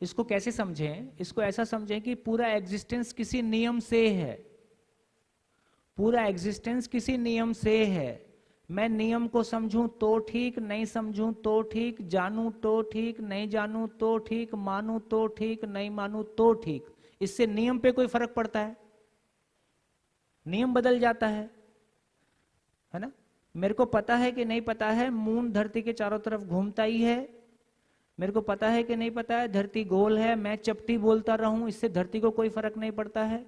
इसको कैसे समझें? इसको ऐसा समझें कि पूरा एग्जिस्टेंस किसी नियम से है, पूरा एग्जिस्टेंस किसी नियम से है। मैं नियम को समझूं तो ठीक, नहीं समझूं तो ठीक, जानूं तो ठीक, नहीं जानूं तो ठीक, मानूं तो ठीक, नहीं मानूं तो ठीक। इससे नियम पे कोई फर्क पड़ता है? नियम बदल जाता है ना? मेरे को पता है कि नहीं पता है मून धरती के चारों तरफ घूमता ही है, मेरे को पता है कि नहीं पता है धरती गोल है, मैं चपटी बोलता रहूं, इससे धरती को कोई फर्क नहीं पड़ता है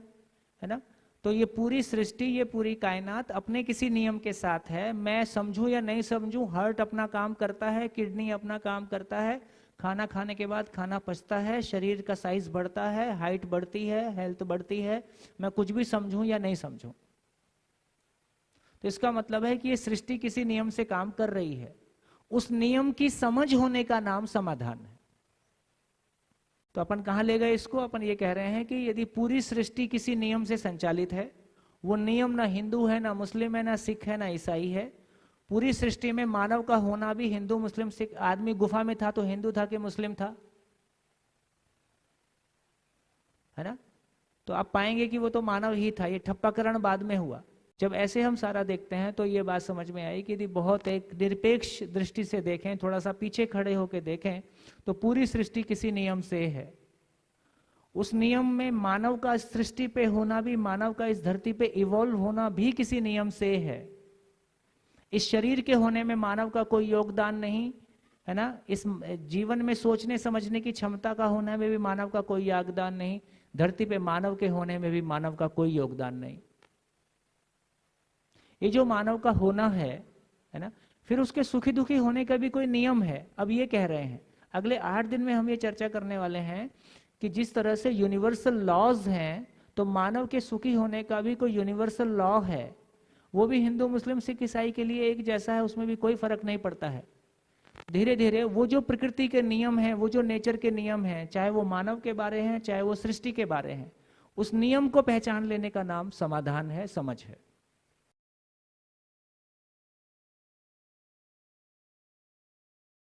ना? तो ये पूरी सृष्टि, ये पूरी कायनात अपने किसी नियम के साथ है। मैं समझूं या नहीं समझूं, हार्ट अपना काम करता है, किडनी अपना काम करता है, खाना खाने के बाद खाना पचता है, शरीर का साइज बढ़ता है, हाइट बढ़ती है, हेल्थ बढ़ती है, मैं कुछ भी समझूं या नहीं समझूं। तो इसका मतलब है कि ये सृष्टि किसी नियम से काम कर रही है, उस नियम की समझ होने का नाम समाधान है। तो अपन कहां ले गए इसको? अपन ये कह रहे हैं कि यदि पूरी सृष्टि किसी नियम से संचालित है, वो नियम ना हिंदू है, ना मुस्लिम है, ना सिख है, ना ईसाई है, पूरी सृष्टि में मानव का होना भी हिंदू मुस्लिम सिख, आदमी गुफा में था तो हिंदू था कि मुस्लिम था, है ना? तो आप पाएंगे कि वो तो मानव ही था, ये ठप्पाकरण बाद में हुआ। जब ऐसे हम सारा देखते हैं तो ये बात समझ में आई कि यदि बहुत एक निरपेक्ष दृष्टि से देखें, थोड़ा सा पीछे खड़े होकर देखें, तो पूरी सृष्टि किसी नियम से है। उस नियम में मानव का सृष्टि पे होना भी, मानव का इस धरती पे इवॉल्व होना भी किसी नियम से है। इस शरीर के होने में मानव का कोई योगदान नहीं, है ना? इस जीवन में सोचने समझने की क्षमता का होने में भी मानव का कोई योगदान नहीं, धरती पे मानव के होने में भी मानव का कोई योगदान नहीं। ये जो मानव का होना है ना, फिर उसके सुखी दुखी होने का भी कोई नियम है। अब ये कह रहे हैं, अगले 8 दिन में हम ये चर्चा करने वाले हैं कि जिस तरह से यूनिवर्सल लॉज हैं, तो मानव के सुखी होने का भी कोई यूनिवर्सल लॉ है, वो भी हिंदू मुस्लिम सिख ईसाई के लिए एक जैसा है, उसमें भी कोई फर्क नहीं पड़ता है। धीरे धीरे वो जो प्रकृति के नियम हैं, वो जो नेचर के नियम हैं, चाहे वो मानव के बारे हैं, चाहे वो सृष्टि के बारे हैं, उस नियम को पहचान लेने का नाम समाधान है, समझ है।